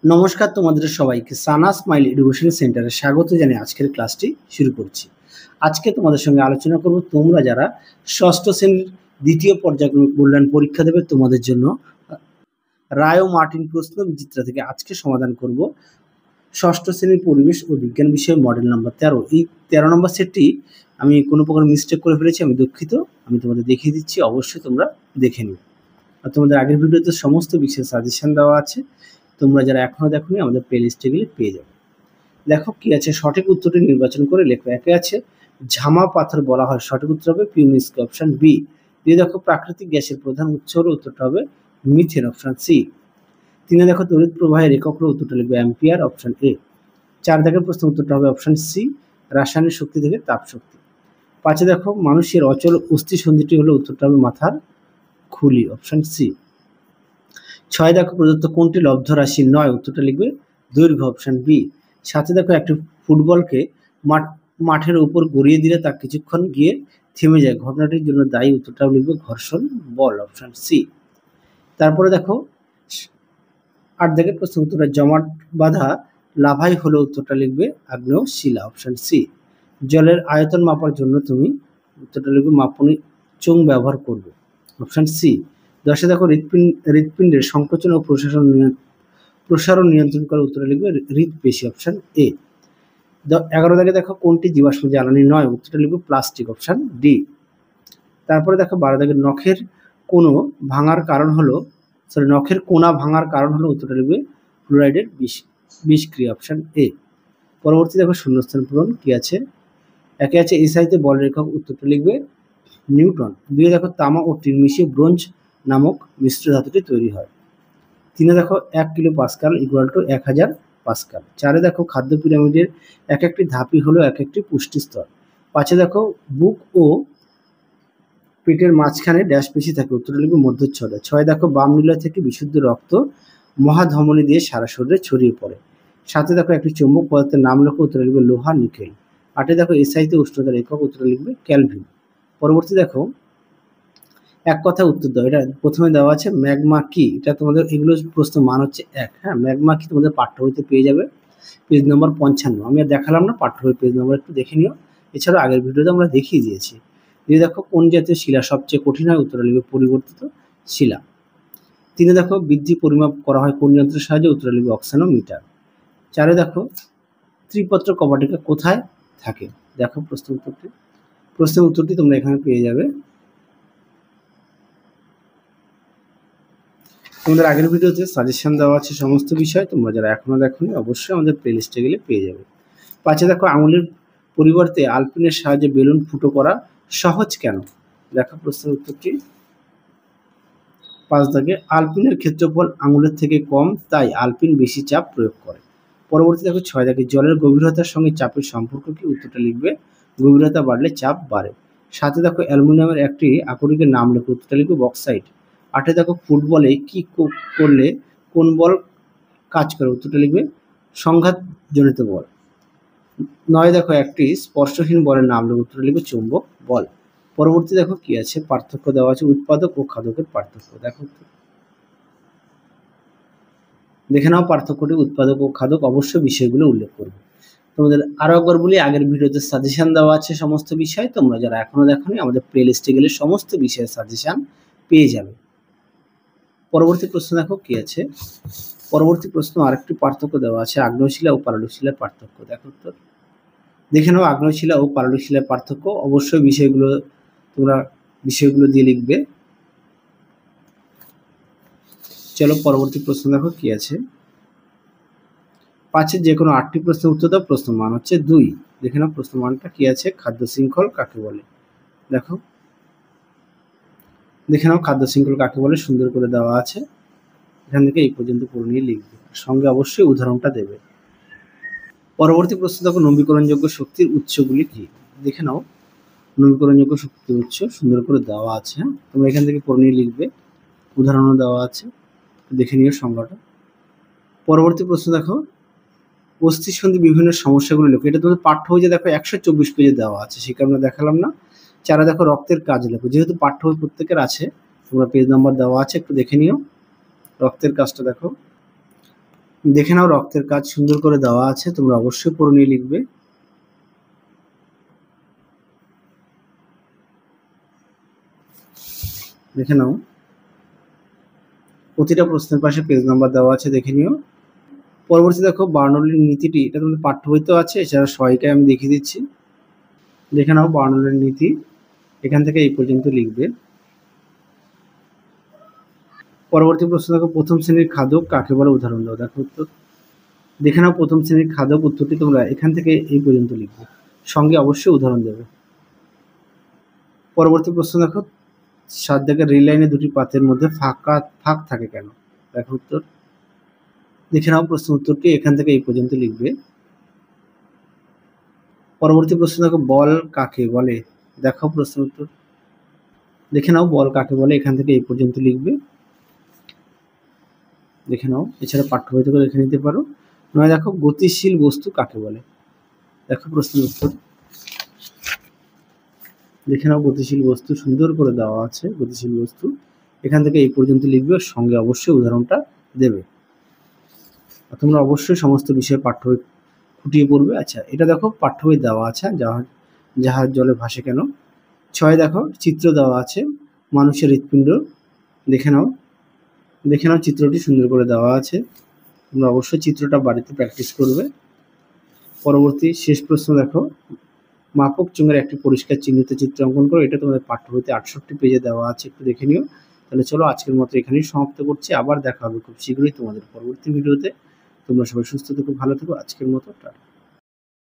নমস্কার তোমাদের সবাইকে সানা স্মাইল এডুকেশন সেন্টারে স্বাগত জানিয়ে আজকের ক্লাসটি শুরু করছি। আজকে তোমাদের সঙ্গে আলোচনা করব তোমরা যারা ষষ্ঠ শ্রেণীর দ্বিতীয় পর্যায়ক্রমিক মূল্যায়ন পরীক্ষা দেবে তোমাদের জন্য রায় ও মার্টিন প্রশ্ন বিচিত্রা থেকে আজকে সমাধান করব ষষ্ঠ শ্রেণীর পরিবেশ ও বিজ্ঞান বিষয়ে মডেল নাম্বার 13। এই 13 নম্বর সেটটি আমি কোনো প্রকার মিস্টেক করে ফেলেছি, আমি দুঃখিত। আমি তোমাদের দেখিয়ে দিচ্ছি, অবশ্যই তোমরা দেখে নিও। আর তোমাদের আগের ভিডিওতে সমস্ত বিষয়ের সাজেশন দেওয়া আছে, তোমরা যারা এখনো দেখোনি আমাদের প্লেলিস্টে গেলে পেয়ে যাবে। দেখো কি আছে, সঠিক উত্তরটি নির্বাচন করে লেখো। একে আছে ঝামা পাথর বলা হয়, সঠিক উত্তর হবে পিউমিস্কি, অপশন বি। দিয়ে দেখো প্রাকৃতিক গ্যাসের প্রধান উৎস হলো, উত্তরটা হবে মিথেন, অপশন সি। তিনে দেখো তড়িৎ প্রবাহের একক হলো, উত্তরটা লিখবে অ্যাম্পিয়ার, অপশন এ। 4 দাগের প্রশ্ন উত্তরটা হবে অপশন সি, রাসায়নিক শক্তি থেকে তাপ শক্তি। 5 দেখো মানুষের অচল অস্থি সন্ধিটি হলো, উত্তরটা হবে মাথার খুলি, অপশন সি। 6 দেখো প্রদত্ত কোনটি লব্ধ রাশি নয়, উত্তরটা লিখবে দৈর্ঘ্য, অপশন বি। 7 দেখো একটি ফুটবলকে মাঠের উপর গড়িয়ে দিলে তা কিছুক্ষণ গিয়ে থেমে যায়, ঘটনাটির জন্য দায়ী, উত্তরটাও লিখবে ঘর্ষণ বল, অপশন সি। তারপরে দেখো 8 দেখে প্রশ্ন উত্তরটা জমাট বাঁধা লাভাই হলো, উত্তরটা লিখবে আগ্নেয় শিলা, অপশন সি। জলের আয়তন মাপার জন্য তুমি উত্তরটা লিখবে মাপনী চোঙ ব্যবহার করবে, অপশন সি। 10 দেখো হৃৎপিণ্ডের সংকোচন ও প্রসারণ নিয়ন্ত্রণ করে, উত্তরে লিখবে হৃৎপেশি, অপশন এ। 11 দাগে দেখো কোনটি জীবাশ্ম জ্বালানি নয়, উত্তরটা লিখবে প্লাস্টিক, অপশন ডি। তারপরে দেখো 12 দাগে নখের কোনা ভাঙার কারণ হলো, উত্তরটা লিখবে ফ্লুরাইডের বিষক্রিয়া, অপশন এ। পরবর্তী দেখো শূন্যস্থান পূরণ কি আছে। একে আছে এসআইতে বলের একক, উত্তরটা লিখবে নিউটন। 2 দেখো তামা ও টিন মিশিয়ে ব্রোঞ্জ নামক মিশ্র ধাতুটি তৈরি হয়। 3 দেখো 1 kilo Pascal equal to 1000 Pascal. 4 দেখো খাদ্য পিরামিডের এক একটি ধাপই হলো এক একটি পুষ্টি স্তর। 5 দেখো বুক ও পেটের মাঝখানে ড্যাশ পেশি থাকে, উত্তরটা লিখবে মধ্যচ্ছদা। 6 দেখো বাম নীলা থেকে বিশুদ্ধ রক্ত মহাধমনী দিয়ে সারা শরীরে ছড়িয়ে পড়ে। 7 দেখো একটি চৌম্বক পদার্থের নাম লেখো, উত্তরটা লিখবে লোহা, নিকেল। 8 দেখো এসআইতে উষ্ণতার একক, উত্তরটা লিখবে ক্যালভিন। পরবর্তী দেখো এক কথায় উত্তর দাও। এটা প্রথমে দেওয়া আছে ম্যাগমা কি, এটা তোমাদের এগুলো প্রশ্ন মান হচ্ছে 1। হ্যাঁ, ম্যাগমা কি তোমাদের পাঠ্য বইতে পেয়ে যাবে, পেজ নম্বর 55। আমি আর দেখালাম না, পাঠ্য বই পেজ নম্বর একটু দেখে নিও। এছাড়াও আগের ভিডিওতে আমরা দেখিয়ে দিয়েছি। যদি দেখো কোন জাতীয় শিলা সবচেয়ে কঠিন হয়, উত্তরটা লিখবে পরিবর্তিত শিলা। 3 দেখো বৃদ্ধি পরিমাপ করা হয় কোন যন্ত্রের সাহায্যে, উত্তরটা লিখবে অক্সানোমিটার। 4 দেখো ত্রিপত্র কপাটিকা কোথায় থাকে, দেখো প্রশ্নের উত্তরটি তোমরা এখানে পেয়ে যাবে। তোমাদের আগের ভিডিওতে সাজেশন দেওয়া আছে সমস্ত বিষয়, তোমরা যারা এখনো দেখোনি অবশ্যই আমাদের প্লেলিস্টে গেলে পেয়ে যাবে। 5 দেখো আঙুলের পরিবর্তে আলপিনের সাহায্যে বেলুন ফুটো করা সহজ কেন, দেখো প্রশ্নের উত্তরটি। 5 দাগে আলপিনের ক্ষেত্রফল আঙুলের থেকে কম, তাই আলপিন বেশি চাপ প্রয়োগ করে। পরবর্তী দেখো 6 দাগে জলের গভীরতার সঙ্গে চাপের সম্পর্ক কি, উত্তরটা লিখবে গভীরতা বাড়লে চাপ বাড়ে। 7 দেখো অ্যালুমিনিয়ামের একটি আকরিকের নাম লেখো, উত্তরটা লিখবে বক্সাইট। 8 দেখো ফুটবলে কি করলে কোন বল কাজ করে, উত্তরটা লিখবে সংঘাতজনিত বল। 9 দেখো একটি স্পর্শহীন বলের নাম লেখো, উত্তরটা লিখবে চুম্বক বল। পরবর্তী দেখো কি আছে, পার্থক্য দেওয়া আছে উৎপাদক ও খাদকের পার্থক্য। দেখে নাও পার্থক্যটি, উৎপাদক ও খাদক অবশ্যই বিষয়গুলো উল্লেখ করবে। তোমাদের আরো একবার বলি, আগের ভিডিওতে সাজেশন দেওয়া আছে সমস্ত বিষয়, তোমরা যারা এখনো দেখোনি আমাদের প্লেলিস্টে গেলে সমস্ত বিষয়ের সাজেশন পেয়ে যাবে। পরবর্তী প্রশ্ন দেখো কি আছে। পরবর্তী প্রশ্ন আরেকটি পার্থক্য দেওয়া আছে আগ্নেয় শিলা ও পাললিক শিলার পার্থক্য। দেখে নাও আগ্নেয় শিলা ও পাললিক শিলার পার্থক্য, অবশ্যই তোমরা বিষয়গুলো দিয়ে লিখবে। চলো পরবর্তী প্রশ্ন দেখো কি আছে। 5 যে কোনো 8টি প্রশ্নের উত্তর দাও, প্রশ্ন মান হচ্ছে 2। দেখে নাও প্রশ্ন মানটা কি আছে, খাদ্য শৃঙ্খল কাকে বলে। দেখে নাও খাদ্য শৃঙ্খল কাকে বলে, সুন্দর করে দেওয়া আছে, এখান থেকে এই পর্যন্ত পড়ে নিয়ে লিখবে, সঙ্গে অবশ্যই উদাহরণটা দেবে। পরবর্তী প্রশ্ন দেখো নবীকরণযোগ্য শক্তির উৎসগুলি কি। দেখে নাও নবীকরণযোগ্য শক্তির উৎস সুন্দর করে দেওয়া আছে, তোমরা এখান থেকে পড়ে নিয়ে লিখবে, উদাহরণও দেওয়া আছে, দেখে নিও সংজ্ঞাটা। পরবর্তী প্রশ্ন দেখো অস্থিসন্ধি বিভিন্ন সমস্যাগুলো লেখো, এটা তোমাদের পাঠ্য বইতে দেখো 124 পেজে দেওয়া আছে, সে কারণে দেখালাম না। 4 দেখো রক্তের কাজ লেখো, যেহেতু পাঠ্য বই প্রত্যেকের আছে, তোমরা পেজ নাম্বার দেওয়া আছে, একটু দেখে নিও রক্তের কাজটা দেখো। দেখে নাও রক্তের কাজ সুন্দর করে দেওয়া আছে, তোমরা অবশ্যই পড়ে নিয়ে লিখবে। দেখে নাও প্রতিটা প্রশ্নের পাশে পেজ নাম্বার দেওয়া আছে, দেখে নিও। পরবর্তী দেখো বার্নৌলির নীতিটি, এটা তোমাদের পাঠ্য বইতেও আছে, এছাড়া সবাইকে আমি দেখিয়ে দিচ্ছি। দেখে নাও বার্নৌলির নীতি, এখান থেকে এই পর্যন্ত লিখবে। পরবর্তী প্রশ্ন দেখো প্রথম শ্রেণীর খাদক কাকে বলে, উদাহরণ দাও। দেখো উত্তর, দেখে নাও প্রথম শ্রেণীর খাদক উত্তরটি তোমরা এখান থেকে এই পর্যন্ত লিখবে, সঙ্গে অবশ্যই উদাহরণ দেবে। পরবর্তী প্রশ্ন দেখো 7 দাগের রেল লাইনে দুটি পাতের মধ্যে ফাঁক থাকে কেন। দেখো উত্তর, দেখে নাও প্রশ্ন উত্তরটি এখান থেকে এই পর্যন্ত লিখবে। পরবর্তী প্রশ্ন দেখো বল কাকে বলে, দেখো প্রশ্ন উত্তর, দেখে নাও বল কাকে বলে, এখান থেকে এই পর্যন্ত লিখবে। দেখে নাও, এছাড়া পাঠ্য বই থেকে লিখে নিতে পারো। নয় দেখো গতিশীল বস্তু কাকে বলে, দেখো প্রশ্নের উত্তর, দেখে নাও গতিশীল বস্তু সুন্দর করে দেওয়া আছে, গতিশীল বস্তু এখান থেকে এই পর্যন্ত লিখবে, সঙ্গে অবশ্যই উদাহরণটা দেবে। তোমরা অবশ্যই সমস্ত বিষয়ে পাঠ্য বই খুঁটিয়ে পড়বে। আচ্ছা, এটা দেখো পাঠ্য বই দেওয়া আছে, জাহাজ জলে ভাসে কেন। 6 দেখো চিত্র দেওয়া আছে মানুষের হৃৎপিণ্ড, দেখে নাও, দেখে নাও চিত্রটি সুন্দর করে দেওয়া আছে, তোমরা অবশ্যই চিত্রটা বাড়িতে প্র্যাকটিস করবে। পরবর্তী শেষ প্রশ্ন দেখো মাপক চোঙের একটি পরিষ্কার চিহ্নিত চিত্র অঙ্কন করো, এটা তোমাদের পাঠ্য বইতে 68 পেজে দেওয়া আছে, একটু দেখে নিও। তাহলে চলো আজকের মতো এখানেই সমাপ্ত করছি, আবার দেখা হবে খুব শীঘ্রই তোমাদের পরবর্তী ভিডিওতে। তোমরা সবাই সুস্থ থেকো, ভালো থেকো, আজকের মতো টাটা।